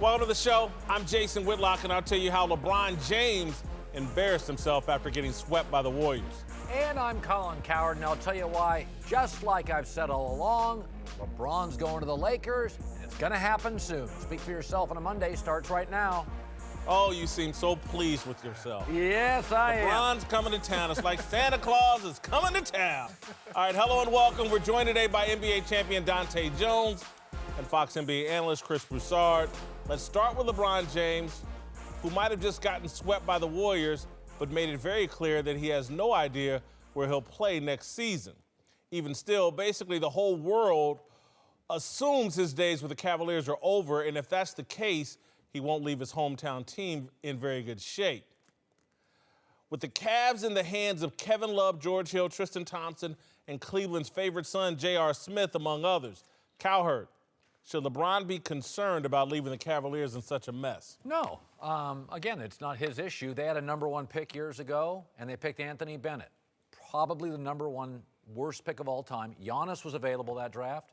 Welcome to the show. I'm Jason Whitlock, and I'll tell you how LeBron James embarrassed himself after getting swept by the Warriors. And I'm Cowherd, and I'll tell you why. Just like I've said all along, LeBron's going to the Lakers, and it's going to happen soon. Speak for yourself on a Monday starts right now. Oh, you seem so pleased with yourself. Yes, I am. LeBron's coming to town. It's like Santa Claus is coming to town. All right, hello and welcome. We're joined today by NBA champion Dante Jones and Fox NBA analyst Chris Broussard. Let's start with LeBron James, who might have just gotten swept by the Warriors, but made it very clear that he has no idea where he'll play next season. Even still, basically the whole world assumes his days with the Cavaliers are over, and if that's the case, he won't leave his hometown team in very good shape. With the Cavs in the hands of Kevin Love, George Hill, Tristan Thompson, and Cleveland's favorite son, J.R. Smith, among others, Cowherd, should LeBron be concerned about leaving the Cavaliers in such a mess? No. Again, it's not his issue. They had a number one pick years ago, and they picked Anthony Bennett. Probably the number one worst pick of all time. Giannis was available that draft.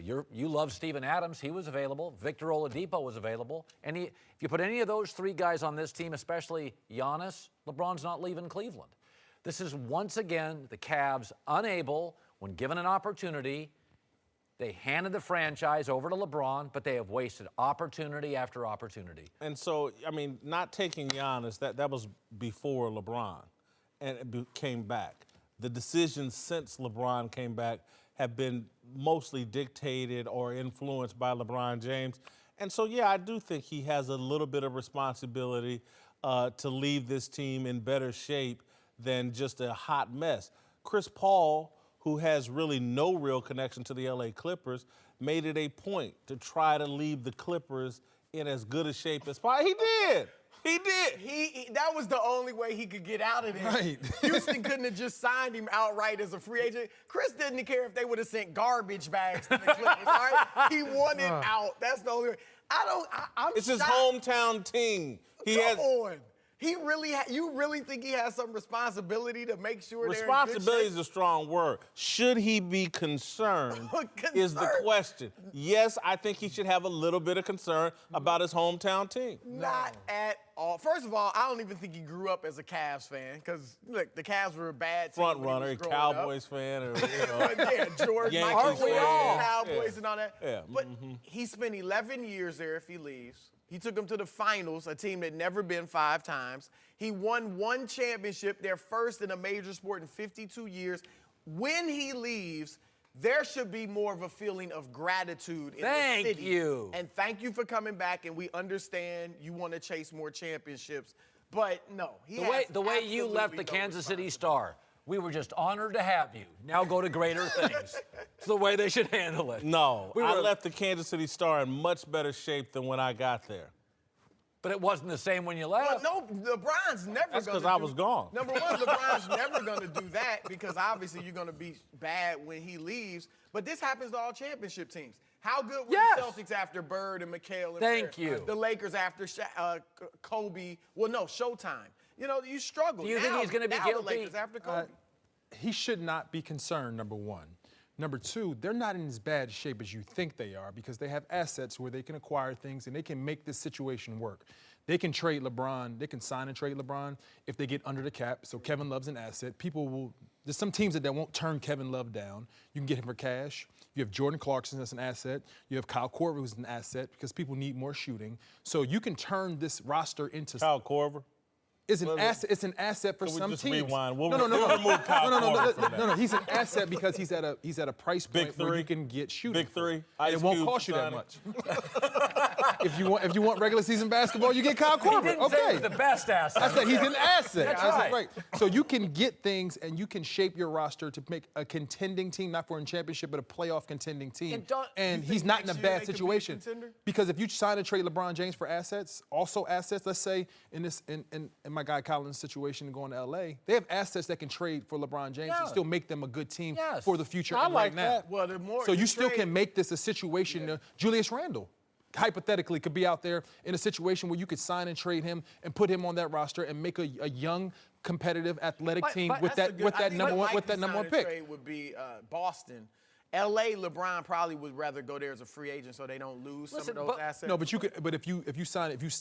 You love Steven Adams. He was available. Victor Oladipo was available. If you put any of those three guys on this team, especially Giannis, LeBron's not leaving Cleveland. This is once again the Cavs unable, when given an opportunity. They handed the franchise over to LeBron, but they have wasted opportunity after opportunity. And so, I mean, not taking Giannis, that was before LeBron and came back. The decisions since LeBron came back have been mostly dictated or influenced by LeBron James. And so, yeah, I do think he has a little bit of responsibility to leave this team in better shape than just a hot mess. Chris Paul, who has really no real connection to the LA Clippers, made it a point to try to leave the Clippers in as good a shape as possible. He did. He did. That was the only way he could get out of there. Right. Houston couldn't have just signed him outright as a free agent. Chris didn't care if they would have sent garbage bags to the Clippers, all right? He wanted out. That's the only way. I'm It's his shocked. hometown team. Come on. He really, you really think he has some responsibility to make sure they're in good Responsibility shape? is a strong word. Should he be concerned is the question. Yes, I think he should have a little bit of concern about his hometown team. Not at all. First of all, I don't even think he grew up as a Cavs fan because, look, the Cavs were a bad team. Front when he runner, was growing Cowboys up. fan, or, Yeah, George, Yankees Michael, fan. Cowboys Yeah. and all that. Yeah. But he spent 11 years there if he leaves. He took them to the finals, a team that never been 5 times. He won 1 championship, their first in a major sport in 52 years. When he leaves, there should be more of a feeling of gratitude in the city. Thank you. And thank you for coming back, and we understand you want to chase more championships. But no, The way you left the Kansas City Star, we were just honored to have you. Now go to greater things. It's the way they should handle it. No, I left the Kansas City Star in much better shape than when I got there. But it wasn't the same when you left. Well, no, LeBron's never That's going to 'cause I was gone. Number one, LeBron's never going to do that because obviously you're going to be bad when he leaves. But this happens to all championship teams. How good were Yes. the Celtics after Bird and McHale? And Thank you. The Lakers after Kobe. Well, no, Showtime. You know, you struggle. Do you think he's gonna be now guilty? The Lakers after Kobe. He should not be concerned, number one. Number two, they're not in as bad shape as you think they are because they have assets where they can acquire things and they can make this situation work. They can trade LeBron. They can sign and trade LeBron if they get under the cap. So Kevin Love's an asset. There's some teams that won't turn Kevin Love down. You can get him for cash. You have Jordan Clarkson that's an asset. You have Kyle Korver who's an asset because people need more shooting. So you can turn this roster into Kyle Korver? It's an asset. It's an asset for Can we some just teams. rewind? We'll No. remove Kyle Korver from that. No. He's an asset because he's at a price point Big where three. you can get shooting. Big three. And it Ice won't Cube cost you that signing. much. If you want regular season basketball, you get Kyle Korver. He didn't Okay. say he was the best asset. I said he's an asset. That's I said, right. So you can get things and you can shape your roster to make a contending team, not for a championship, but a playoff contending team. And You he's think not in a next year bad they could be a situation. contender? Because if you sign and trade LeBron James for assets, let's say in my guy Collins' situation going to LA, they have assets that can trade for LeBron James and still make them a good team Yes. for the future. I and like right now. that. Well, the more So you you still trade- can make this a situation. Julius Randle, hypothetically, could be out there in a situation where you could sign and trade him and put him on that roster and make a young, competitive, athletic team with That's a that good- I think number the one likely number one sign and pick. trade would be Boston. L.A., LeBron probably would rather go there as a free agent so they don't lose some of those assets. No, but you could. But if you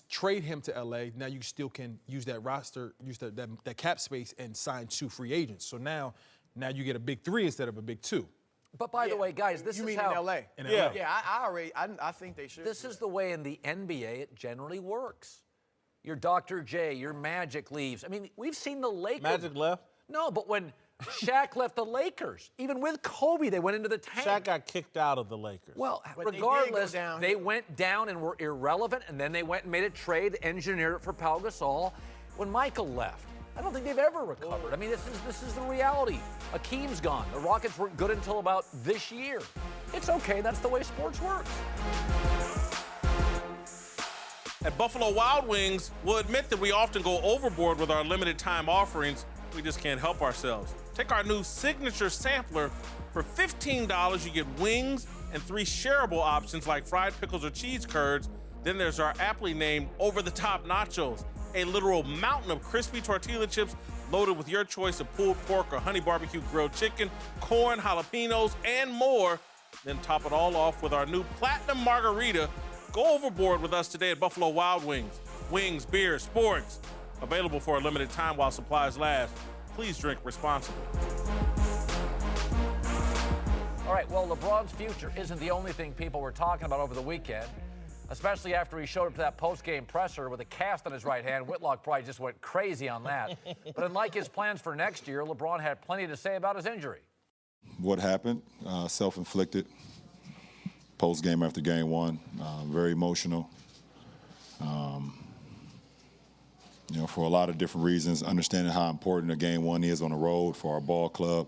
trade him to LA, now you still can use that roster, use that cap space, and sign 2 free agents. So now you get a big 3 instead of a big 2. But by the way, guys, this you is mean how. in L.A.? In Yeah. LA. Yeah, I think they should. This is the way in the NBA it generally works. Your Dr. J, your Magic leaves. I mean, we've seen the Lakers. Magic left. No, but when Shaq left the Lakers, even with Kobe, they went into the tank. Shaq got kicked out of the Lakers. Well, But they did go regardless, down. they went down and were irrelevant, and then they went and made a trade, engineered it for Pau Gasol when Michael left. I don't think they've ever recovered. I mean, this is the reality. Akeem's gone. The Rockets weren't good until about this year. It's okay. That's the way sports works. At Buffalo Wild Wings, we'll admit that we often go overboard with our limited time offerings. We just can't help ourselves. Take our new signature sampler. For $15, you get wings and 3 shareable options like fried pickles or cheese curds. Then there's our aptly named over-the-top nachos, a literal mountain of crispy tortilla chips loaded with your choice of pulled pork or honey barbecue grilled chicken, corn, jalapenos, and more. Then top it all off with our new platinum margarita. Go overboard with us today at Buffalo Wild Wings. Wings, beer, sports. Available for a limited time while supplies last. Please drink responsibly. All right, well, LeBron's future isn't the only thing people were talking about over the weekend, especially after he showed up to that post-game presser with a cast on his right hand. Whitlock probably just went crazy on that. But unlike his plans for next year, LeBron had plenty to say about his injury. What happened, self-inflicted, post-game after game 1, very emotional. For a lot of different reasons, understanding how important a game 1 is on the road for our ball club.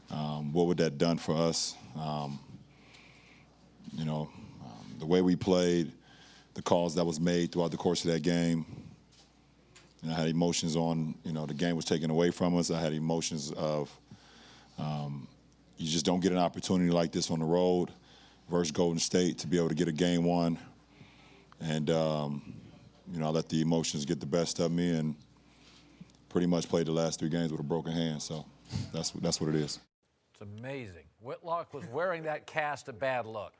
What would that done for us? The way we played, the calls that was made throughout the course of that game. I had emotions on, the game was taken away from us. I had emotions of you just don't get an opportunity like this on the road versus Golden State to be able to get a game 1. And, I let the emotions get the best of me and pretty much played the last 3 games with a broken hand. So that's what it is. It's amazing. Whitlock was wearing that cast a bad look.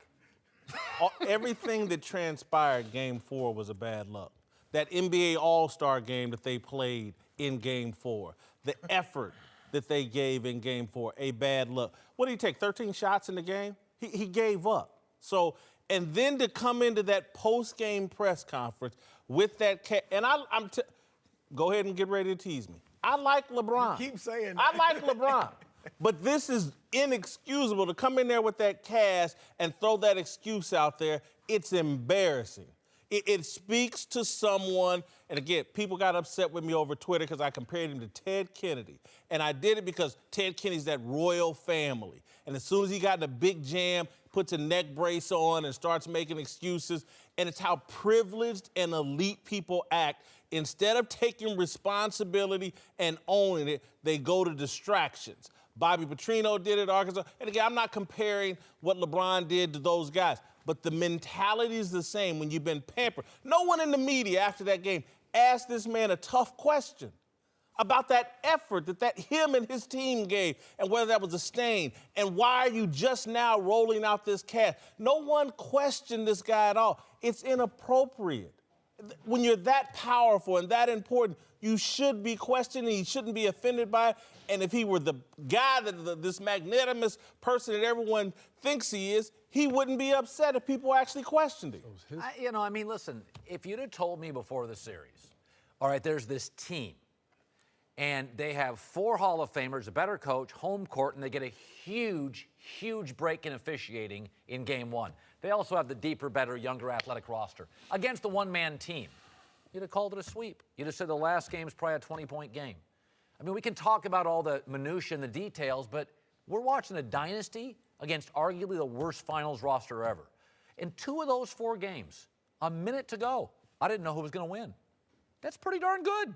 Everything that transpired game 4 was a bad luck. That NBA All-Star game that they played in game 4, the effort that they gave in game 4, a bad luck. What did he take, 13 shots in the game? He gave up. So, and then to come into that post-game press conference with that go ahead and get ready to tease me. I like LeBron. You keep saying I that. like LeBron. But this is inexcusable to come in there with that cast and throw that excuse out there. It's embarrassing. It speaks to someone, and again, people got upset with me over Twitter because I compared him to Ted Kennedy. And I did it because Ted Kennedy's that royal family. And as soon as he got in a big jam, puts a neck brace on and starts making excuses. And it's how privileged and elite people act. Instead of taking responsibility and owning it, they go to distractions. Bobby Petrino did it, Arkansas. And again, I'm not comparing what LeBron did to those guys, but the mentality is the same when you've been pampered. No one in the media after that game asked this man a tough question about that effort that him and his team gave and whether that was a stain and why are you just now rolling out this cast. No one questioned this guy at all. It's inappropriate. When you're that powerful and that important, you should be questioned and you shouldn't be offended by it. And if he were the guy, this magnanimous person that everyone thinks he is, he wouldn't be upset if people actually questioned him. Listen, if you'd have told me before the series, all right, there's this team, and they have 4 Hall of Famers, a better coach, home court, and they get a huge, huge break in officiating in game 1. They also have the deeper, better, younger athletic roster against the one-man team. You'd have called it a sweep. You'd have said the last game's probably a 20-point game. I mean, we can talk about all the minutiae and the details, but we're watching a dynasty against arguably the worst finals roster ever. In 2 of those 4 games, a minute to go, I didn't know who was going to win. That's pretty darn good.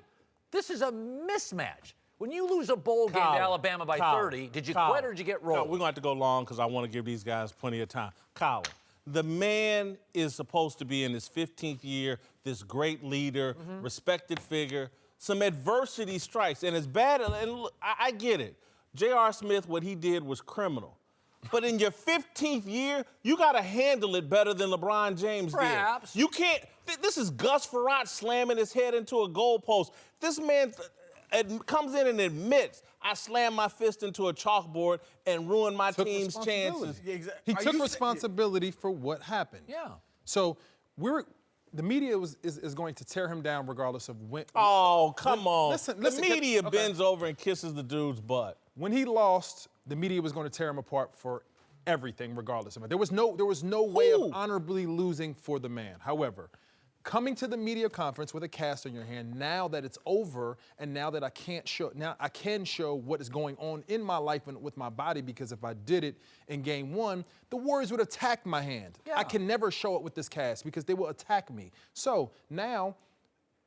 This is a mismatch. When you lose a bowl game to Alabama by 30, did you quit or did you get rolled? No, we're going to have to go long because I want to give these guys plenty of time. Colin, the man is supposed to be in his 15th year, this great leader, respected figure. Some adversity strikes, and it's bad, and I get it. J.R. Smith, what he did was criminal. But in your 15th year, you got to handle it better than LeBron James Perhaps. did. You can't. This is Gus Frerotte slamming his head into a goalpost. This man comes in and admits, I slammed my fist into a chalkboard and ruined my team's chances. He took responsibility for what happened. Yeah. So the media is going to tear him down regardless of when. Oh, come on. Listen, the media bends over and kisses the dude's butt. When he lost, the media was going to tear him apart for everything, regardless of it. There was no way of honorably losing for the man. However, coming to the media conference with a cast on your hand, now that it's over, and now that I can show what is going on in my life and with my body, because if I did it in game one, the Warriors would attack my hand. Yeah. I can never show it with this cast because they will attack me. So now,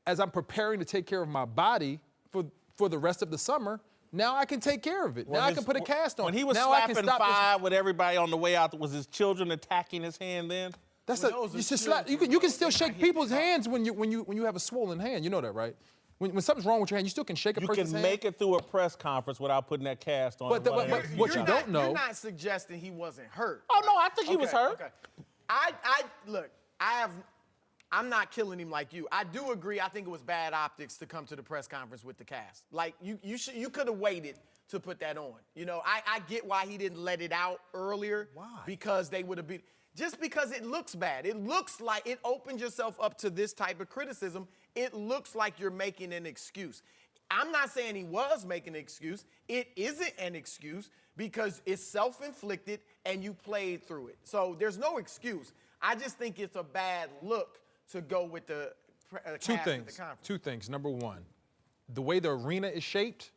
as I'm preparing to take care of my body for the rest of the summer, now I can take care of it. Now I can put a cast on. When he was now slapping five with everybody on the way out, was his children attacking his hand then? That's you can still shake people's hands when you have a swollen hand. You know that, right? When something's wrong with your hand, you still can shake a person's hand. You can make it through a press conference without putting that cast on. But what you don't know. You're not suggesting he wasn't hurt. Oh no, I think he was hurt. Okay. I'm not killing him like you. I do agree. I think it was bad optics to come to the press conference with the cast. Like you could have waited to put that on. You know, I get why he didn't let it out earlier. Why? Because they would have been. Just because it looks bad. It looks like it opens yourself up to this type of criticism. It looks like you're making an excuse. I'm not saying he was making an excuse. It isn't an excuse because it's self-inflicted and you played through it. So there's no excuse. I just think it's a bad look to go with the cast at the conference. Two things. Number one, the way the arena is shaped,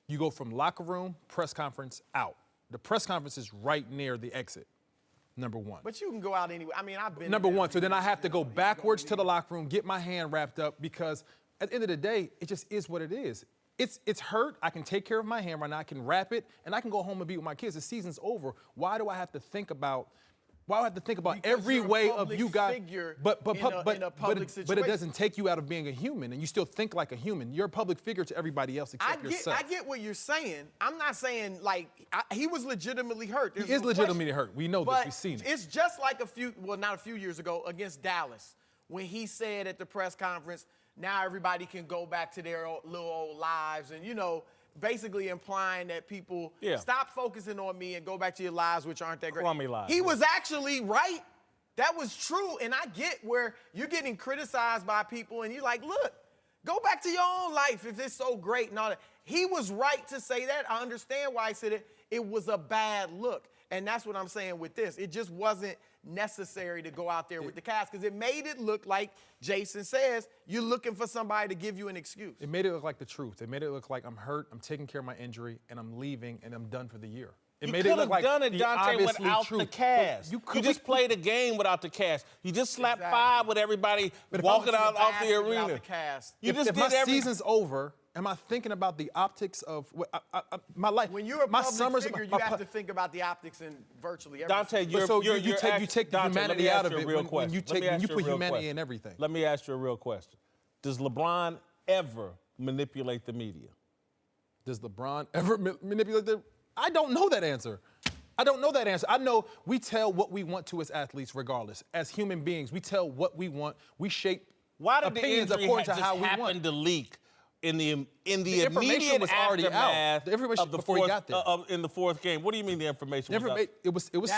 you go from locker room, press conference, out. The press conference is right near the exit. Number one. But you can go out anyway. I mean, I've been Number one. So then I have to go backwards to the locker room, get my hand wrapped up, because at the end of the day, it just is what it is. It's hurt. I can take care of my hand right now. I can wrap it, and I can go home and be with my kids. The season's over. Why do I have to think about? Why do I have to think about because every you're a way public of you guys? figure But in a public situation. But it doesn't take you out of being a human, and you still think like a human. You're a public figure to everybody else except yourself. I get what you're saying. I'm not saying like he was legitimately hurt. He is legitimately hurt. We know this. But We've seen it. It's just like not a few years ago against Dallas when he said at the press conference, now everybody can go back to their little old lives, and basically implying that people stop focusing on me and go back to your lives, which aren't that great. Crummy lives. He was actually right. That was true, and I get where you're getting criticized by people, and you're like, look, go back to your own life if it's so great and all that. He was right to say that. I understand why he said it. It was a bad look, and that's what I'm saying with this. It just wasn't necessary to go out there with the cast because it made it look like Jason says you're looking for somebody to give you an excuse. It made it look like the truth. It made it look like I'm hurt, I'm taking care of my injury, and I'm leaving, and I'm done for the year. You could have done it, Dante, without the cast. You just played a game without the cast. You just slapped five with everybody walking out off the arena. The cast. If my season's over, am I thinking about the optics of my life? When you're a public figure, you have to think about the optics in virtually everything. Dante, you take the humanity out of it when you put humanity in everything. Let me ask you a real question. Does LeBron ever manipulate the media? Does LeBron ever manipulate the? I don't know that answer. I don't know that answer. I know we tell what we want to as athletes regardless. As human beings, we tell what we want. We shape opinions according to how we want. Why did the injury just happen to leak in the information was already out. The information before he got there. In the fourth game. What do you mean the information was out?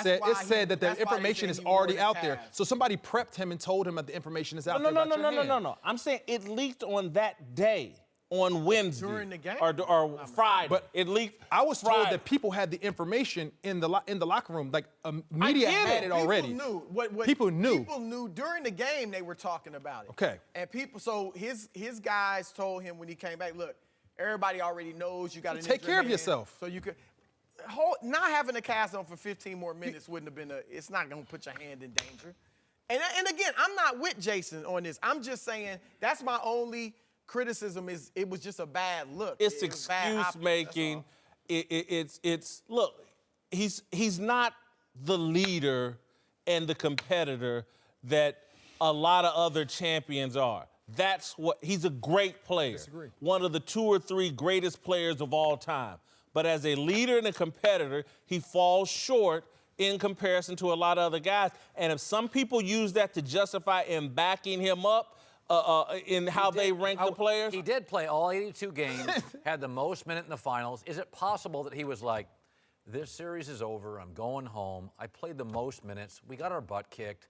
It said that the information is already out there. So somebody prepped him and told him that the information is out there. No. I'm saying it leaked on that day. On Wednesday during the game or Friday, but it leaked. I was told that people had the information in the locker room, like media had it already. People knew. People knew during the game they were talking about it. Okay. And people, so his guys told him when he came back, look, everybody already knows you got to take care of yourself. So you could. Not having a cast on for 15 more minutes wouldn't have been it's not going to put your hand in danger. And again, I'm not with Jason on this. I'm just saying that's my only criticism is it was just a bad look. It's excuse making. It's look, he's not the leader and the competitor that a lot of other champions are. That's what he's a great player. Disagree. One of the 2 or 3 greatest players of all time. But as a leader and a competitor, he falls short in comparison to a lot of other guys. And if some people use that to justify in backing him up in how they rank the players. He did play all 82 games, had the most minutes in the finals. Is it possible that he was like, this series is over, I'm going home, I played the most minutes, we got our butt kicked,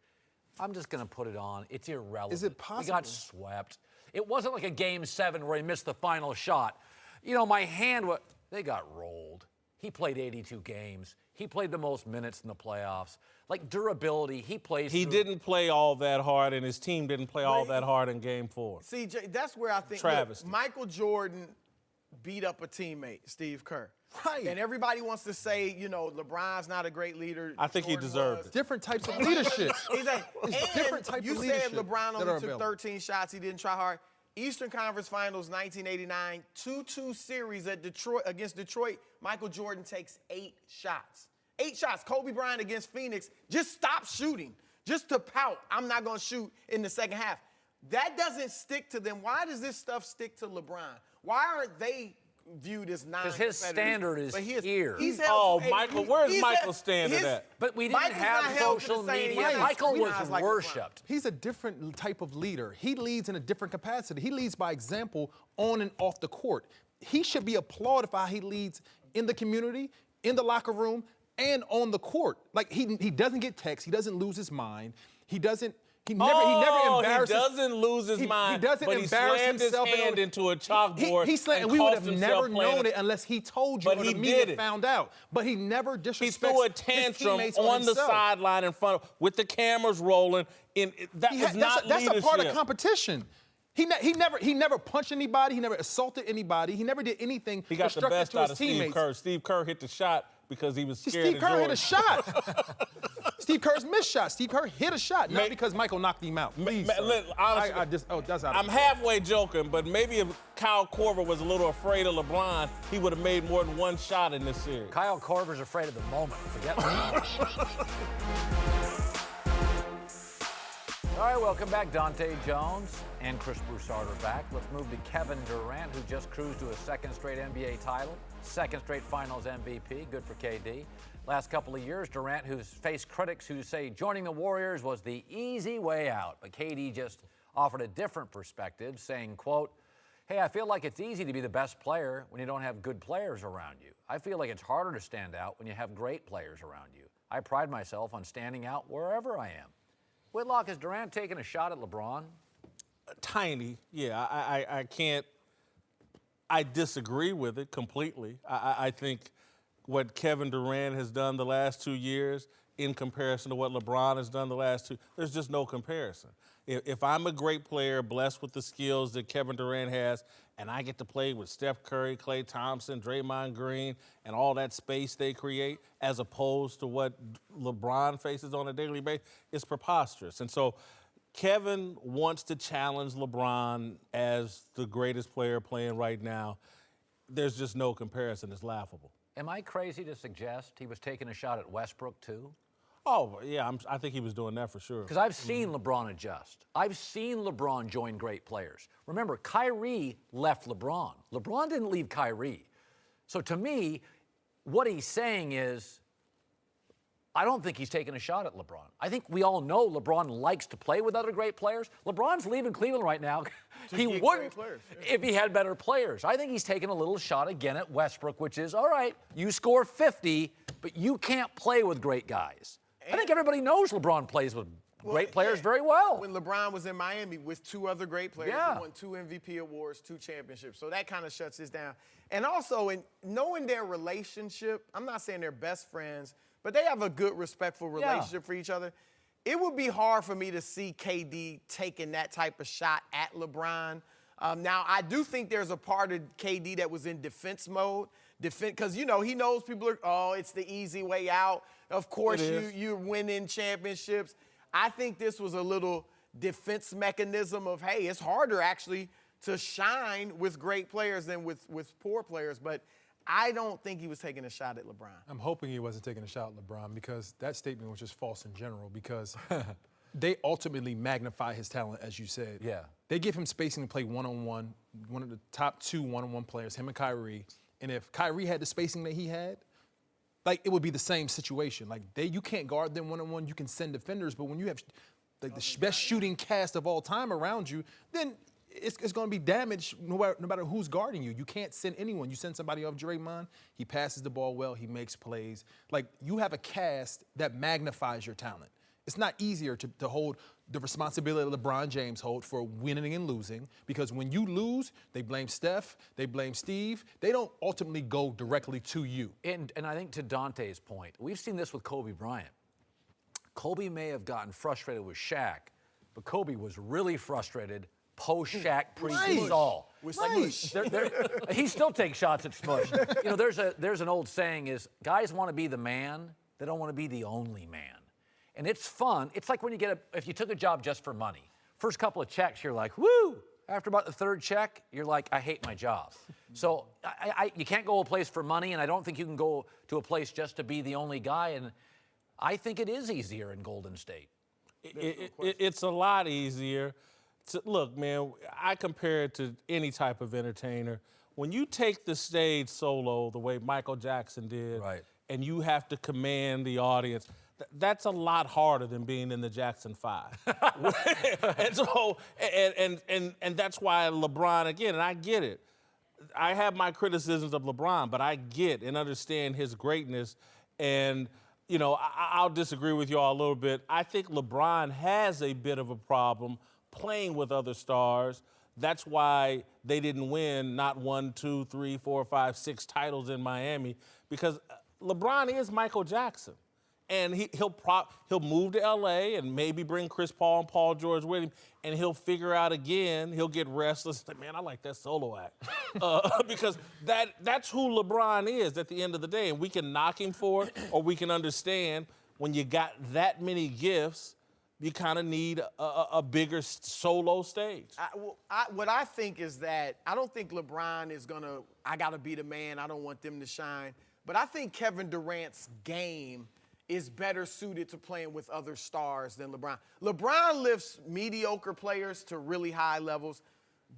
I'm just going to put it on, it's irrelevant. Is it possible? We got swept. It wasn't like a Game 7 where he missed the final shot. You know, my hand, they got rolled. He played 82 games. He played the most minutes in the playoffs. Like durability, he plays. He didn't play all that hard, and his team didn't play all that hard in Game 4. See, Jay, that's where I think Travesty. Michael Jordan beat up a teammate, Steve Kerr. Right. And everybody wants to say, you know, LeBron's not a great leader. I think he deserved it. Different types of leadership. Exactly. It's different type you of said leadership LeBron that only are took available. 13 shots. He didn't try hard. Eastern Conference Finals 1989, 2-2 series at Detroit against Detroit. Michael Jordan takes 8 shots. 8 shots. Kobe Bryant against Phoenix. Just stop shooting. Just to pout. I'm not going to shoot in the second half. That doesn't stick to them. Why does this stuff stick to LeBron? Why aren't they viewed as non-competitive? Because his standard is here. Michael, where's Michael's standard at? But we didn't Michael's not have held to social the same media. level. Michael We was not like worshipped. He's a different type of leader. He leads in a different capacity. He leads by example on and off the court. He should be applauded for how he leads in the community, in the locker room, and on the court. Like he doesn't get texts. He doesn't lose his mind. He never embarrasses. He doesn't lose his mind. He doesn't but embarrass he slammed himself. his hand into a chalkboard. He slammed, and we would cost have himself never playing known it unless he told you But or he the did media it. found out. But he never disrespects He threw a his tantrum teammates on the himself. sideline in front of, with the cameras rolling. That was not that's leadership. a part of competition. He never punched anybody. He never assaulted anybody. He never did anything He got the destructive best to out his of teammates. Steve Kerr. Steve Kerr hit the shot because he was scared Steve of Kerr Jordan. hit a shot. Steve Kerr's missed shot. Steve Kerr hit a shot, not because Michael knocked him out. Please, sir. Honestly, that's out of I'm control. halfway joking, but maybe if Kyle Korver was a little afraid of LeBron, he would have made more than one shot in this series. Kyle Korver's afraid of the moment. Forget LeBron. All right, welcome back. Dante Jones and Chris Broussard are back. Let's move to Kevin Durant, who just cruised to a second straight NBA title, second straight Finals MVP. Good for KD. Last couple of years, Durant, who's faced critics who say joining the Warriors was the easy way out. But KD just offered a different perspective, saying, quote, hey, I feel like it's easy to be the best player when you don't have good players around you. I feel like it's harder to stand out when you have great players around you. I pride myself on standing out wherever I am. Whitlock, has Durant taken a shot at LeBron? Tiny, yeah. I can't. I disagree with it completely. I think what Kevin Durant has done the last 2 years in comparison to what LeBron has done the last 2, there's just no comparison. If I'm a great player, blessed with the skills that Kevin Durant has, and I get to play with Steph Curry, Klay Thompson, Draymond Green, and all that space they create, as opposed to what LeBron faces on a daily basis, it's preposterous. And so Kevin wants to challenge LeBron as the greatest player playing right now. There's just no comparison. It's laughable. Am I crazy to suggest he was taking a shot at Westbrook, too? Oh, yeah, I think he was doing that for sure. Because I've seen LeBron adjust. I've seen LeBron join great players. Remember, Kyrie left LeBron. LeBron didn't leave Kyrie. So to me, what he's saying is, I don't think he's taking a shot at LeBron. I think we all know LeBron likes to play with other great players. LeBron's leaving Cleveland right now. He wouldn't if he had better players. I think he's taking a little shot again at Westbrook, which is, all right, you score 50, but you can't play with great guys. I think everybody knows LeBron plays with great players very well. When LeBron was in Miami with 2 other great players, he won 2 MVP awards, 2 championships. So that kind of shuts this down. And also, in knowing their relationship, I'm not saying they're best friends, but they have a good, respectful relationship for each other. It would be hard for me to see KD taking that type of shot at LeBron. Now, I do think there's a part of KD that was in defense mode. Because, you know, he knows people are, it's the easy way out. Of course, you're winning championships. I think this was a little defense mechanism of, hey, it's harder actually to shine with great players than with poor players. But I don't think he was taking a shot at LeBron. I'm hoping he wasn't taking a shot at LeBron because that statement was just false in general because they ultimately magnify his talent, as you said. Yeah. They give him spacing to play one-on-one, one of the top 2 one-on-one players, him and Kyrie, And if Kyrie had the spacing that he had, like, it would be the same situation. Like, you can't guard them one-on-one. You can send defenders, but when you have like the best shooting cast of all time around you, then it's going to be damaged no matter who's guarding you. You can't send anyone. You send somebody off Draymond, he passes the ball well, he makes plays. Like, you have a cast that magnifies your talent. It's not easier to hold the responsibility LeBron James hold for winning and losing, because when you lose, they blame Steph, they blame Steve. They don't ultimately go directly to you. And I think to Dante's point, we've seen this with Kobe Bryant. Kobe may have gotten frustrated with Shaq, but Kobe was really frustrated post-Shaq, pre-Gasol. Right. He still takes shots at Smush. You know, there's an old saying is, guys want to be the man, they don't want to be the only man. And it's fun. It's like when if you took a job just for money. First couple of checks, you're like, woo! After about the third check, you're like, I hate my job. So you can't go a place for money, and I don't think you can go to a place just to be the only guy. And I think it is easier in Golden State. It's a lot easier. Look, man, I compare it to any type of entertainer. When you take the stage solo the way Michael Jackson did, right, and you have to command the audience, that's a lot harder than being in the Jackson 5. And so, and that's why LeBron, again, and I get it. I have my criticisms of LeBron, but I get and understand his greatness. And, you know, I'll disagree with you all a little bit. I think LeBron has a bit of a problem playing with other stars. That's why they didn't win not 1, 2, 3, 4, 5, 6 titles in Miami, because LeBron is Michael Jackson. And he'll move to L.A. and maybe bring Chris Paul and Paul George with him, and he'll figure out again, he'll get restless. Like, man, I like that solo act. Because that's who LeBron is at the end of the day. And we can knock him for it, or we can understand when you got that many gifts, you kind of need a bigger solo stage. What I think is that I don't think LeBron is I got to be the man, I don't want them to shine. But I think Kevin Durant's game is better suited to playing with other stars than LeBron. LeBron lifts mediocre players to really high levels.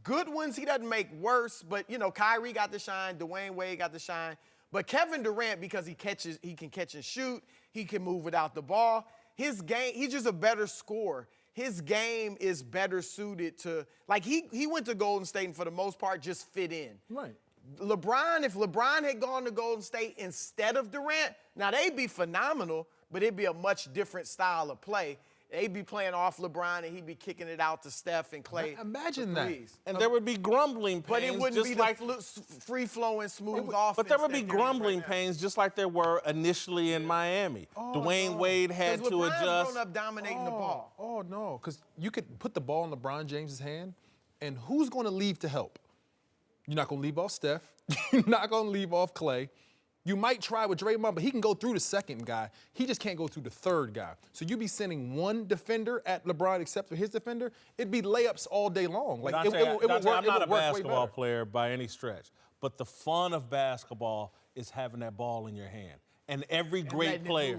Good ones he doesn't make worse, but, you know, Kyrie got the shine, Dwayne Wade got the shine. But Kevin Durant, because he can catch and shoot, he can move without the ball. His game, he's just a better scorer. His game is better suited to, like, he went to Golden State and for the most part just fit in. Right. LeBron, if LeBron had gone to Golden State instead of Durant, now they'd be phenomenal, but it'd be a much different style of play. They'd be playing off LeBron, and he'd be kicking it out to Steph and Clay. Imagine that. And there would be grumbling pains. But it wouldn't be like the free-flowing, smooth offense. But there would be grumbling pains just like there were initially in Miami. Dwayne Wade had to adjust. LeBron's grown up dominating the ball. Oh, no, because you could put the ball in LeBron James' hand, and who's going to leave to help? You're not going to leave off Steph. You're not going to leave off Clay. You might try with Draymond, but he can go through the second guy. He just can't go through the third guy. So you'd be sending one defender at LeBron except for his defender. It'd be layups all day long. Like, Dante, it would work. I'm not a way basketball better. player by any stretch, but the fun of basketball is having that ball in your hand. And every great player,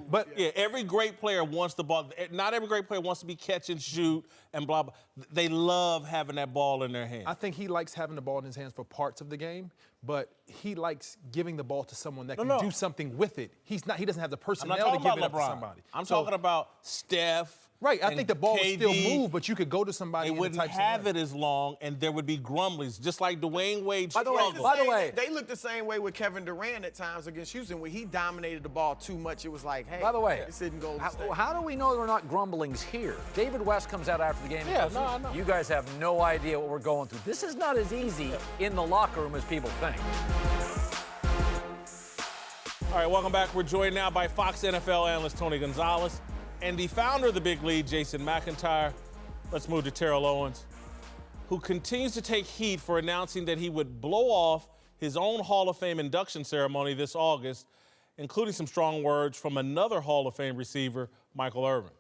every great player wants the ball. Not every great player wants to be catch and shoot and blah, blah. They love having that ball in their hand. I think he likes having the ball in his hands for parts of the game, but he likes giving the ball to someone that can do something with it. He doesn't have the personnel to give it up to somebody. I'm talking about Steph. Right, I think the ball KD, would still move, but you could go to somebody. They wouldn't have it as long, and there would be grumblings, just like Dwayne Wade struggled. By the way, they looked the same way with Kevin Durant at times against Houston. When he dominated the ball too much, it was like, hey, by the way, this isn't Golden State. How do we know there are not grumblings here? David West comes out after the game and goes, I know. You guys have no idea what we're going through. This is not as easy in the locker room as people think. All right, welcome back. We're joined now by Fox NFL analyst Tony Gonzalez and the founder of the Big Lead, Jason McIntyre. Let's move to Terrell Owens, who continues to take heat for announcing that he would blow off his own Hall of Fame induction ceremony this August, including some strong words from another Hall of Fame receiver, Michael Irvin.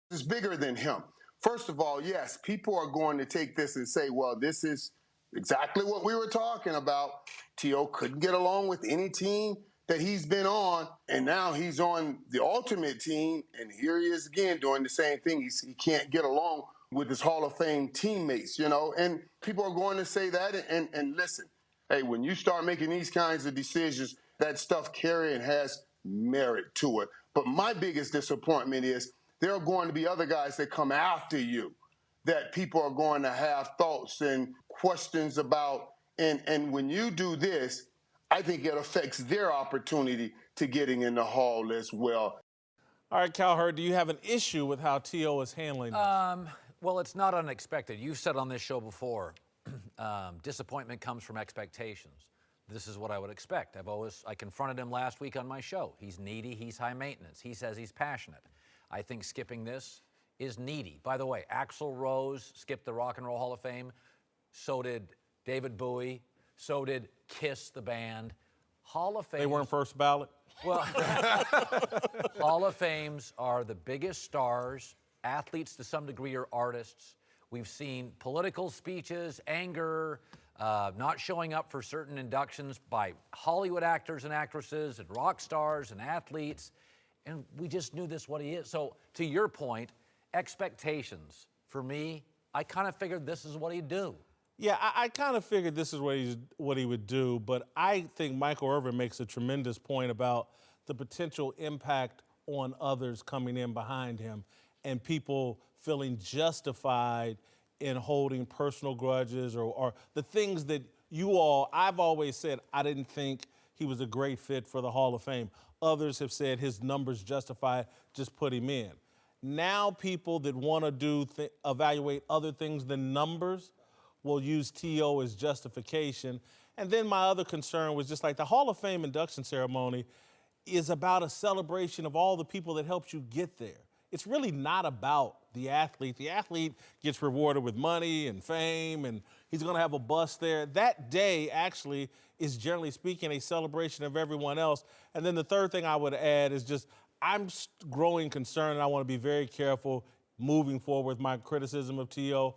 It's bigger than him. First of all, yes, people are going to take this and say, well, this is exactly what we were talking about. T.O. couldn't get along with any team that he's been on, and now he's on the ultimate team, and here he is again doing the same thing. He can't get along with his Hall of Fame teammates, you know, and people are going to say that, and listen, Hey, when you start making these kinds of decisions, that stuff carrying has merit to it. But my biggest disappointment is there are going to be other guys that come after you that people are going to have thoughts and questions about. And when you do this, I think it affects their opportunity to getting in the hall as well. All right, Cowherd, do you have an issue with how T.O. is handling this? Well, it's not unexpected. You've said on this show before, disappointment comes from expectations. This is what I would expect. I confronted him last week on my show. He's needy, he's high maintenance. He says he's passionate. I think skipping this is needy. By the way, Axl Rose skipped the Rock and Roll Hall of Fame. So did David Bowie. So did Kiss, the band. Hall of Fame. They weren't first ballot? Well, Hall of Fames are the biggest stars. Athletes, to some degree, are artists. We've seen political speeches, anger, not showing up for certain inductions by Hollywood actors and actresses and rock stars and athletes. And we just knew this what he is. So to your point, expectations. For me, I kind of figured this is what he'd do. Yeah, I kind of figured this is what he would do, but I think Michael Irvin makes a tremendous point about the potential impact on others coming in behind him and people feeling justified in holding personal grudges or the things that I've always said I didn't think he was a great fit for the Hall of Fame. Others have said his numbers justify just put him in. Now people that want to evaluate other things than numbers will use T.O. as justification. And then my other concern was just like the Hall of Fame induction ceremony is about a celebration of all the people that helped you get there. It's really not about the athlete. The athlete gets rewarded with money and fame, and he's going to have a bus there. That day actually is, generally speaking, a celebration of everyone else. And then the third thing I would add is just I'm growing concerned, and I want to be very careful moving forward with my criticism of T.O.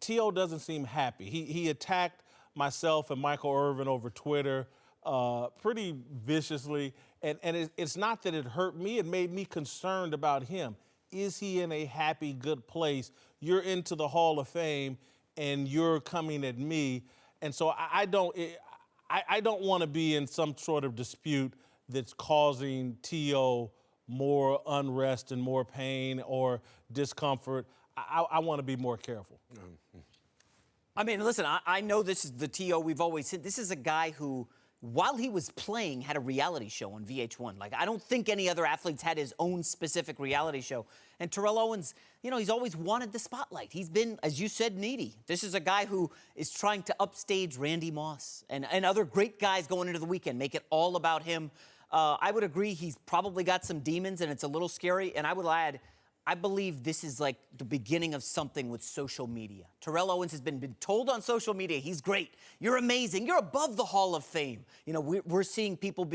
T.O. doesn't seem happy. He attacked myself and Michael Irvin over Twitter pretty viciously. And it's not that it hurt me. It made me concerned about him. Is he in a happy, good place? You're into the Hall of Fame, and you're coming at me. And so I don't want to be in some sort of dispute that's causing T.O. more unrest and more pain or discomfort. I want to be more careful. I mean, listen, I know this is the T.O. we've always said. This is a guy who, while he was playing, had a reality show on VH1. Like, I don't think any other athletes had his own specific reality show. And Terrell Owens, you know, he's always wanted the spotlight. He's been, as you said, needy. This is a guy who is trying to upstage Randy Moss and other great guys going into the weekend, make it all about him. I would agree he's probably got some demons, and it's a little scary. And I would add, I believe this is like the beginning of something with social media. Terrell Owens has been told on social media, he's great, you're amazing, you're above the Hall of Fame. You know, we're seeing people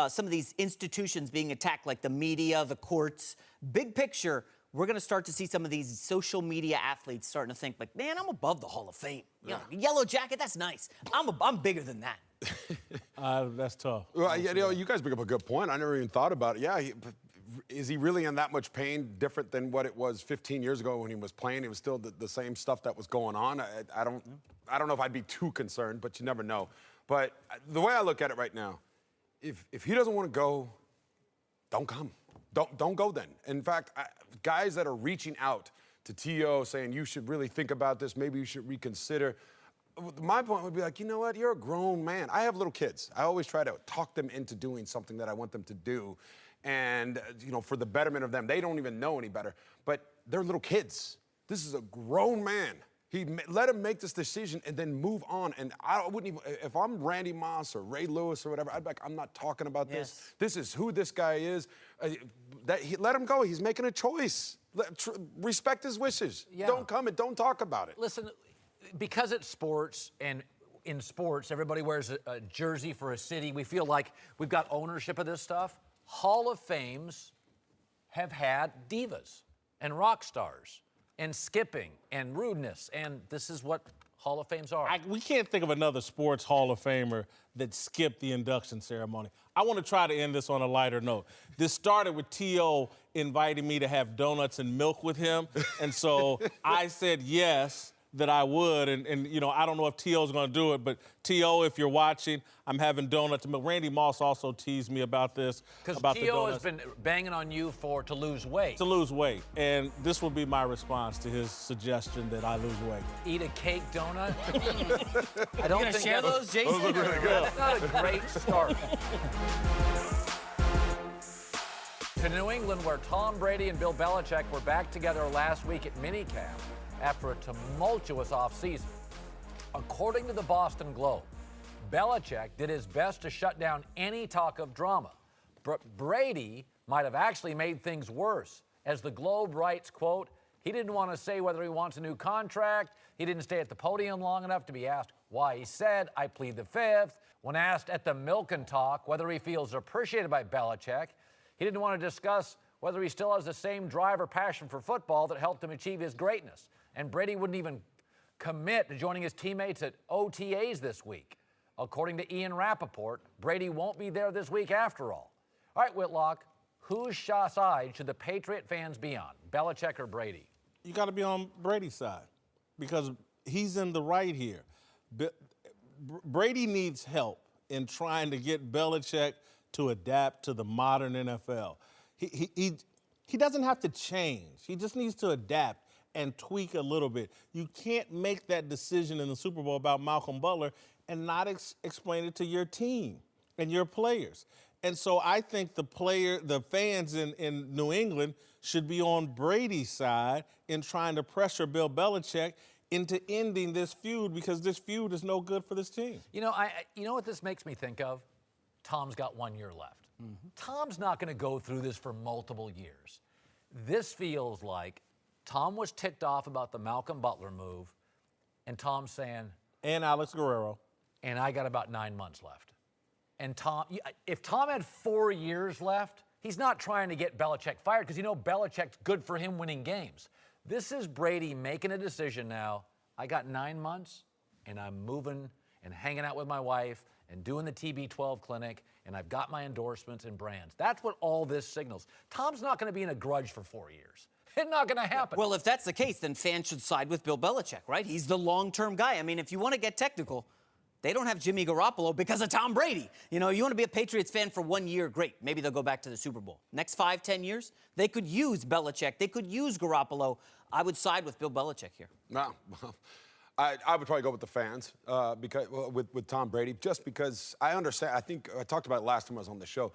some of these institutions being attacked, like the media, the courts. Big picture, we're going to start to see some of these social media athletes starting to think, like, man, I'm above the Hall of Fame. You know, yellow jacket, that's nice. I'm bigger than that. That's tough. Well, you know, you guys bring up a good point. I never even thought about it. Yeah, is he really in that much pain, different than what it was 15 years ago when he was playing? It was still the same stuff that was going on. I don't know if I'd be too concerned, but you never know. But the way I look at it right now, if he doesn't want to go, don't come. Don't go then. In fact, guys that are reaching out to T.O. saying you should really think about this, maybe you should reconsider. My point would be like, you know what? You're a grown man. I have little kids. I always try to talk them into doing something that I want them to do. And, you know, for the betterment of them. They don't even know any better. But they're little kids. This is a grown man. Let him make this decision and then move on. And I wouldn't even, if I'm Randy Moss or Ray Lewis or whatever, I'd be like, I'm not talking about this. This is who this guy is. Let him go. He's making a choice. Respect his wishes. Yeah. Don't come and don't talk about it. Listen, because it's sports, and in sports, everybody wears a jersey for a city. We feel like we've got ownership of this stuff. Hall of Fames have had divas and rock stars and skipping and rudeness, and this is what Hall of Fames are. We can't think of another sports Hall of Famer that skipped the induction ceremony. I want to try to end this on a lighter note. This started with T.O. inviting me to have donuts and milk with him, and so I said yes. that I would. And you know, I don't know if T.O.'s going to do it, but T.O., if you're watching, I'm having donuts. Randy Moss also teased me about this. Because about T.O. has been banging on you to lose weight. To lose weight. And this will be my response to his suggestion that I lose weight. Eat a cake donut? I don't think share those, Jason? Those look really good. That's not a great start. To New England, where Tom Brady and Bill Belichick were back together last week at minicamp after a tumultuous offseason. According to the Boston Globe, Belichick did his best to shut down any talk of drama. Brady might have actually made things worse. As the Globe writes, quote, he didn't want to say whether he wants a new contract. He didn't stay at the podium long enough to be asked why. He said, I plead the fifth. When asked at the Milk and Talk whether he feels appreciated by Belichick, he didn't want to discuss whether he still has the same drive or passion for football that helped him achieve his greatness. And Brady wouldn't even commit to joining his teammates at OTAs this week. According to Ian Rappaport, Brady won't be there this week after all. All right, Whitlock, whose side should the Patriot fans be on, Belichick or Brady? You got to be on Brady's side because he's in the right here. Brady needs help in trying to get Belichick to adapt to the modern NFL. He doesn't have to change. He just needs to adapt and tweak a little bit. You can't make that decision in the Super Bowl about Malcolm Butler and not explain it to your team and your players. And so I think the fans in New England should be on Brady's side in trying to pressure Bill Belichick into ending this feud because this feud is no good for this team. You know, you know what this makes me think of? Tom's got 1 year left. Mm-hmm. Tom's not going to go through this for multiple years. This feels like Tom was ticked off about the Malcolm Butler move, and Tom's saying, and Alex Guerrero, and I got about 9 months left. And Tom, if Tom had 4 years left, he's not trying to get Belichick fired because you know Belichick's good for him winning games. This is Brady making a decision now. I got 9 months, and I'm moving and hanging out with my wife and doing the TB12 clinic, and I've got my endorsements and brands. That's what all this signals. Tom's not going to be in a grudge for 4 years. It's not going to happen. Well, if that's the case, then fans should side with Bill Belichick, right? He's the long-term guy. I mean, if you want to get technical, they don't have Jimmy Garoppolo because of Tom Brady. You know, you want to be a Patriots fan for 1 year, great. Maybe they'll go back to the Super Bowl. Next 5, 10 years, they could use Belichick. They could use Garoppolo. I would side with Bill Belichick here. No, I would probably go with the fans because with Tom Brady, just because I understand. I think I talked about it last time I was on the show.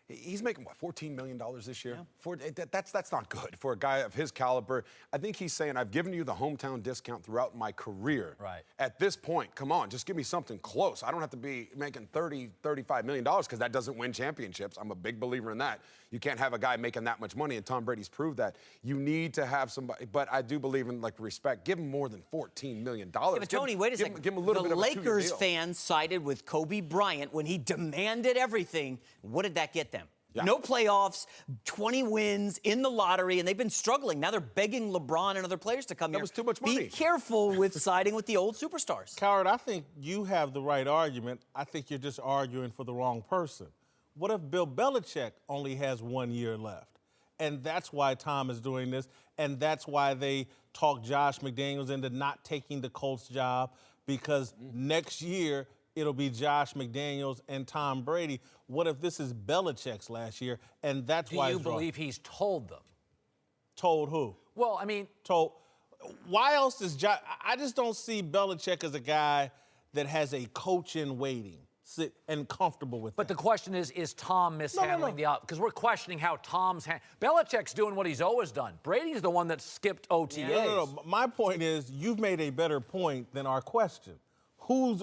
He's making, what, $14 million this year? Yeah. That's not good for a guy of his caliber. I think he's saying, I've given you the hometown discount throughout my career. Right. At this point, come on, just give me something close. I don't have to be making $35 million because that doesn't win championships. I'm a big believer in that. You can't have a guy making that much money, and Tom Brady's proved that. You need to have somebody, but I do believe in, like, respect. Give him more than $14 million. Yeah, but Tony, wait a second. Give him a little bit of a 2-year deal. The Lakers fans sided with Kobe Bryant when he demanded everything. What did that get them? Yeah. No playoffs, 20 wins in the lottery, and they've been struggling. Now they're begging LeBron and other players to come here. That was too much money. Be careful with siding with the old superstars. Cowherd, I think you have the right argument. I think you're just arguing for the wrong person. What if Bill Belichick only has 1 year left? And that's why Tom is doing this, and that's why they talked Josh McDaniels into not taking the Colts job, because next year it'll be Josh McDaniels and Tom Brady. What if this is Belichick's last year? And that's why. Do you believe he's told them? Told who? Well, I mean, told. Why else does Josh? I just don't see Belichick as a guy that has a coach in waiting and comfortable with. But the question is Tom mishandling the out? Because we're questioning how Belichick's doing what he's always done. Brady's the one that skipped OTAs. Yeah, no. My point is, you've made a better point than our question. Who's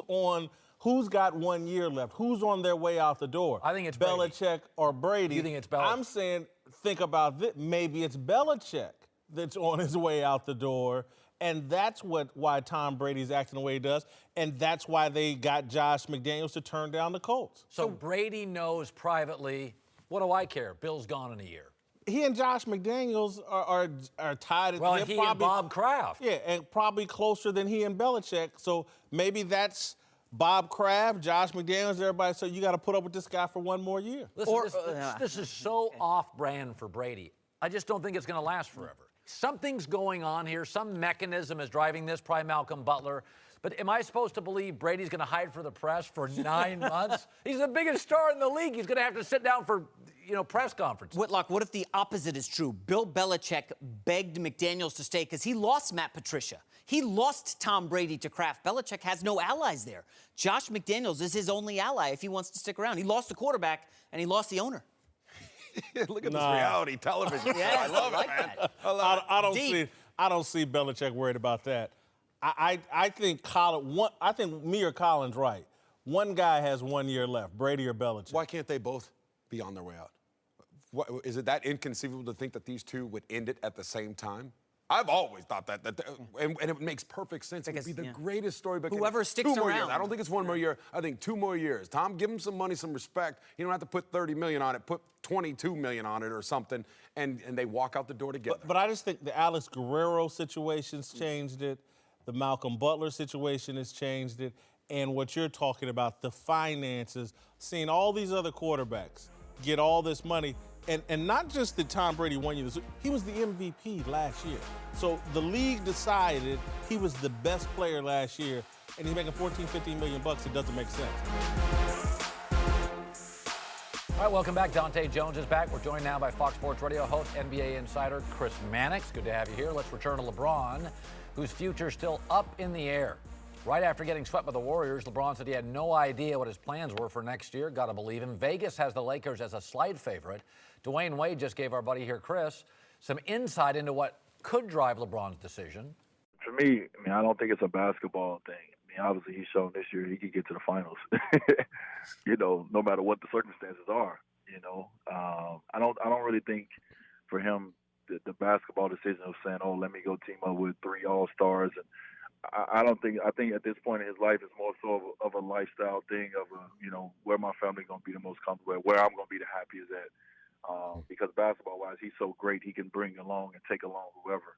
got 1 year left? Who's on their way out the door? I think it's Belichick Brady. Or Brady. You think it's Belichick? I'm saying, think about this. Maybe it's Belichick that's on his way out the door, and that's why Tom Brady's acting the way he does, and that's why they got Josh McDaniels to turn down the Colts. So Brady knows privately, what do I care? Bill's gone in a year. He and Josh McDaniels are tied. Well, and he and Bob Kraft. Yeah, and probably closer than he and Belichick. So maybe that's Bob Kraft, Josh McDaniels, everybody. So you got to put up with this guy for 1 more year. Listen, this is so off-brand for Brady. I just don't think it's going to last forever. Something's going on here. Some mechanism is driving this, probably Malcolm Butler. But am I supposed to believe Brady's going to hide for the press for 9 months? He's the biggest star in the league. He's going to have to sit down for, press conferences. Whitlock, what if the opposite is true? Bill Belichick begged McDaniels to stay because he lost Matt Patricia. He lost Tom Brady to Kraft. Belichick has no allies there. Josh McDaniels is his only ally if he wants to stick around. He lost the quarterback, and he lost the owner. Look at this reality television. Yes, I love I like it, man. that. I don't see Belichick worried about that. I think I think me or Colin's right. One guy has 1 year left, Brady or Belichick. Why can't they both be on their way out? Is it that inconceivable to think that these two would end it at the same time? I've always thought that and it makes perfect sense. It would be the greatest story. But whoever sticks 2 more years. around. I don't think it's 1 more year. I think 2 more years. Tom, give him some money, some respect. You don't have to put $30 million on it. Put $22 million on it or something, and they walk out the door together. But I just think the Alex Guerrero situation's changed it. The Malcolm Butler situation has changed it. And what you're talking about, the finances, seeing all these other quarterbacks get all this money. And not just that Tom Brady won you this, he was the MVP last year. So the league decided he was the best player last year, and he's making 14, 15 million bucks. It doesn't make sense. All right, welcome back. Dante Jones is back. We're joined now by Fox Sports Radio host, NBA insider Chris Mannix. Good to have you here. Let's return to LeBron, whose future's still up in the air. Right after getting swept by the Warriors, LeBron said he had no idea what his plans were for next year. Got to believe him. Vegas has the Lakers as a slight favorite. Dwayne Wade just gave our buddy here, Chris, some insight into what could drive LeBron's decision. For me, I don't think it's a basketball thing. Obviously he's shown this year he could get to the finals, no matter what the circumstances are, I don't really think for him the basketball decision of saying, oh, let me go team up with 3 All-Stars. And I think at this point in his life it's more so of a lifestyle thing of, where my family's going to be the most comfortable at, where I'm going to be the happiest at. Because basketball-wise, he's so great, he can bring along and take along whoever.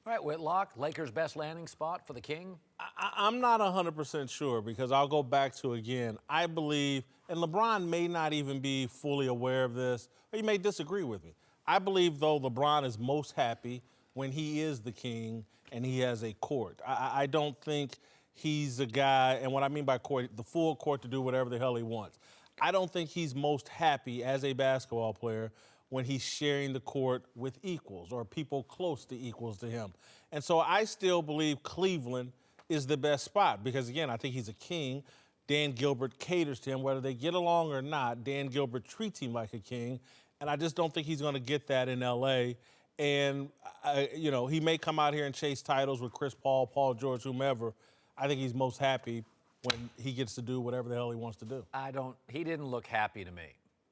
All right, Whitlock, Lakers' best landing spot for the King? I'm not 100% sure because I'll go back to, again, I believe, and LeBron may not even be fully aware of this, or he may disagree with me. I believe, though, LeBron is most happy when he is the king and he has a court. I don't think he's a guy, and what I mean by court, the full court to do whatever the hell he wants. I don't think he's most happy as a basketball player when he's sharing the court with equals or people close to equals to him. And so I still believe Cleveland is the best spot because, again, I think he's a king. Dan Gilbert caters to him. Whether they get along or not, Dan Gilbert treats him like a king. And I just don't think he's going to get that in L.A. And, he may come out here and chase titles with Chris Paul, Paul George, whomever. I think he's most happy when he gets to do whatever the hell he wants to do. He didn't look happy to me.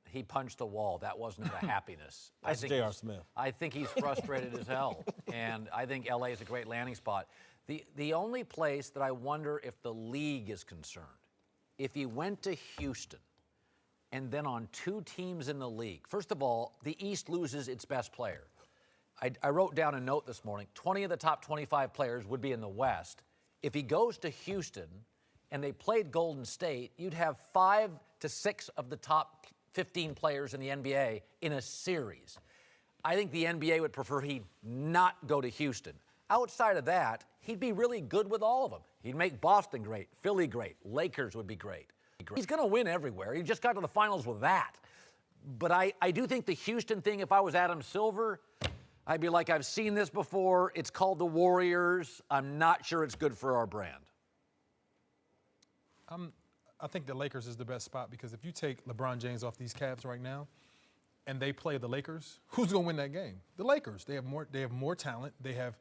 He punched a wall. That wasn't a happiness. That's J.R. Smith. I think he's frustrated as hell. And I think L.A. is a great landing spot. The only place that I wonder if the league is concerned, if he went to Houston and then on 2 teams in the league. First of all, the East loses its best player. I wrote down a note this morning. 20 of the top 25 players would be in the West. If he goes to Houston and they played Golden State, you'd have 5 to 6 of the top 15 players in the NBA in a series. I think the NBA would prefer he not go to Houston. Outside of that, he'd be really good with all of them. He'd make Boston great, Philly great, Lakers would be great. He's going to win everywhere. He just got to the finals with that. But I do think the Houston thing, if I was Adam Silver, I'd be like, I've seen this before. It's called the Warriors. I'm not sure it's good for our brand. I think the Lakers is the best spot because if you take LeBron James off these Cavs right now and they play the Lakers, who's going to win that game? The Lakers. They have more talent. They have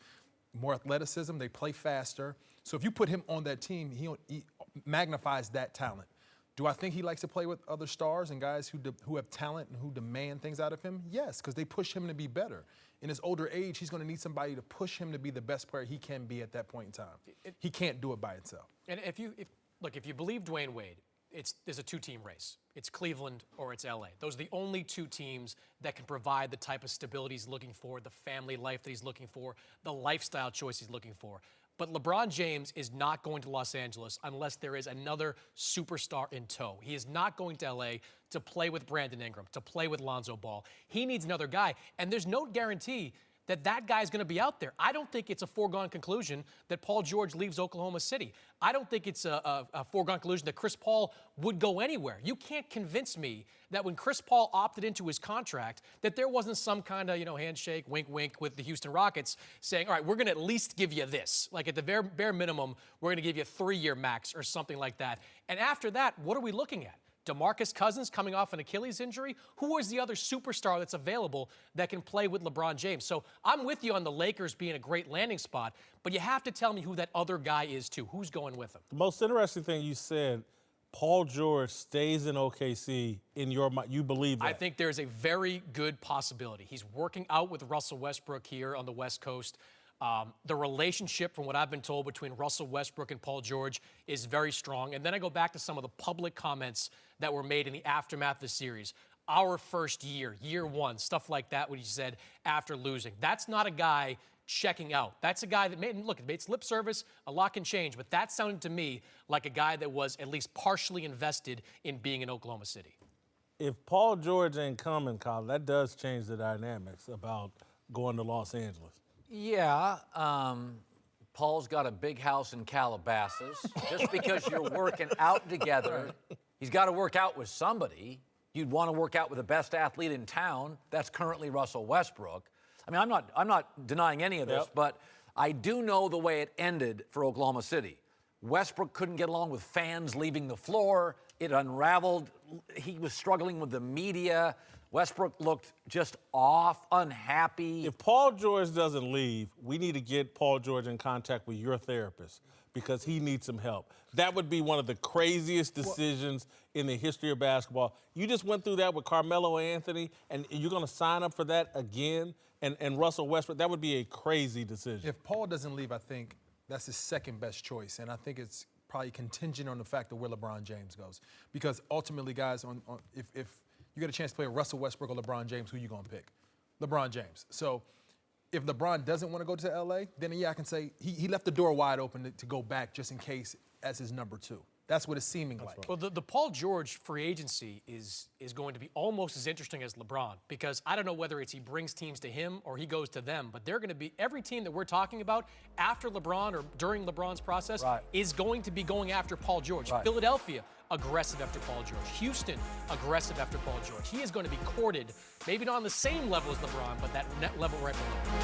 more athleticism. They play faster. So if you put him on that team, he magnifies that talent. Do I think he likes to play with other stars and guys who have talent and who demand things out of him? Yes, because they push him to be better. In his older age, he's going to need somebody to push him to be the best player he can be at that point in time. He can't do it by himself. And if you believe Dwayne Wade, there's a 2-team race. It's Cleveland or it's LA. Those are the only 2 teams that can provide the type of stability he's looking for, the family life that he's looking for, the lifestyle choice he's looking for. But LeBron James is not going to Los Angeles unless there is another superstar in tow. He is not going to LA to play with Brandon Ingram, to play with Lonzo Ball. He needs another guy. And there's no guarantee that guy's going to be out there. I don't think it's a foregone conclusion that Paul George leaves Oklahoma City. I don't think it's a foregone conclusion that Chris Paul would go anywhere. You can't convince me that when Chris Paul opted into his contract that there wasn't some kind of, handshake, wink, wink with the Houston Rockets saying, all right, we're going to at least give you this. Like at the bare minimum, we're going to give you a 3-year max or something like that. And after that, what are we looking at? DeMarcus Cousins coming off an Achilles injury? Who is the other superstar that's available that can play with LeBron James? So I'm with you on the Lakers being a great landing spot, but you have to tell me who that other guy is too. Who's going with him? The most interesting thing you said, Paul George stays in OKC. In your mind, you believe that? I think there's a very good possibility. He's working out with Russell Westbrook here on the West Coast. The relationship, from what I've been told, between Russell Westbrook and Paul George is very strong. And then I go back to some of the public comments that were made in the aftermath of the series. Our first year, year one, stuff like that, what he said after losing. That's not a guy checking out. That's a guy that made lip service, a lot can change, but that sounded to me like a guy that was at least partially invested in being in Oklahoma City. If Paul George ain't coming, Colin, that does change the dynamics about going to Los Angeles. Yeah, Paul's got a big house in Calabasas. Just because you're working out together, he's got to work out with somebody. You'd want to work out with the best athlete in town. That's currently Russell Westbrook. I mean, I'm not denying any of this, but I do know the way it ended for Oklahoma City. Westbrook couldn't get along with fans leaving the floor. It unraveled. He was struggling with the media. Westbrook looked just off, unhappy. If Paul George doesn't leave, we need to get Paul George in contact with your therapist because he needs some help. That would be one of the craziest decisions in the history of basketball. You just went through that with Carmelo Anthony, and you're going to sign up for that again? And Russell Westbrook, that would be a crazy decision. If Paul doesn't leave, I think that's his second best choice, and I think it's probably contingent on the fact of where LeBron James goes. Because ultimately, guys, if you get a chance to play with Russell Westbrook or LeBron James, who you going to pick? LeBron James. So if LeBron doesn't want to go to L.A., then, yeah, I can say he left the door wide open to go back just in case as his number 2. That's what it's seeming like. Well, the Paul George free agency is going to be almost as interesting as LeBron because I don't know whether it's he brings teams to him or he goes to them, but they're going to be every team that we're talking about after LeBron or during LeBron's process is going to be going after Paul George. Right. Philadelphia, aggressive after Paul George. Houston, aggressive after Paul George. He is going to be courted, maybe not on the same level as LeBron, but that net level right below.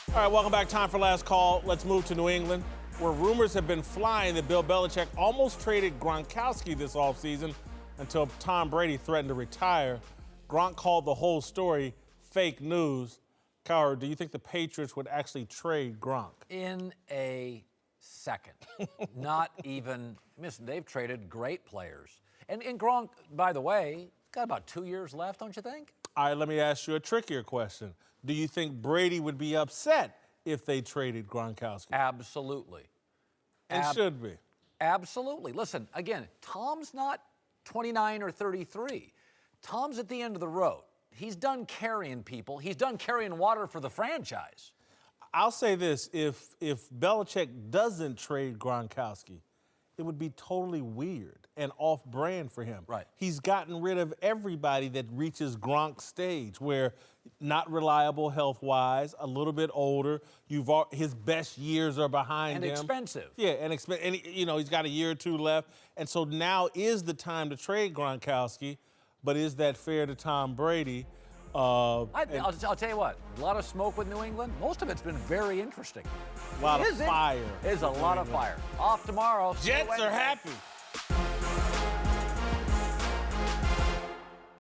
All right, welcome back. Time for last call. Let's move to New England, where rumors have been flying that Bill Belichick almost traded Gronkowski this offseason until Tom Brady threatened to retire. Gronk called the whole story fake news. Cowherd, do you think the Patriots would actually trade Gronk? In a second. Not even, listen, they've traded great players. And Gronk, by the way, got about 2 years left, don't you think? All right, let me ask you a trickier question. Do you think Brady would be upset if they traded Gronkowski? Absolutely. And should be. Absolutely. Listen, again, Tom's not 29 or 33. Tom's at the end of the road. He's done carrying people. He's done carrying water for the franchise. I'll say this, if Belichick doesn't trade Gronkowski, it would be totally weird and off-brand for him. Right. He's gotten rid of everybody that reaches Gronk's stage, where not reliable health-wise, a little bit older. His best years are behind him. And expensive. Yeah, and he's got a year or two left. And so now is the time to trade Gronkowski, but is that fair to Tom Brady? I'll tell you what, a lot of smoke with New England. Most of it's been very interesting. A lot of fire. There's a lot of fire. Off tomorrow. Jets are happy.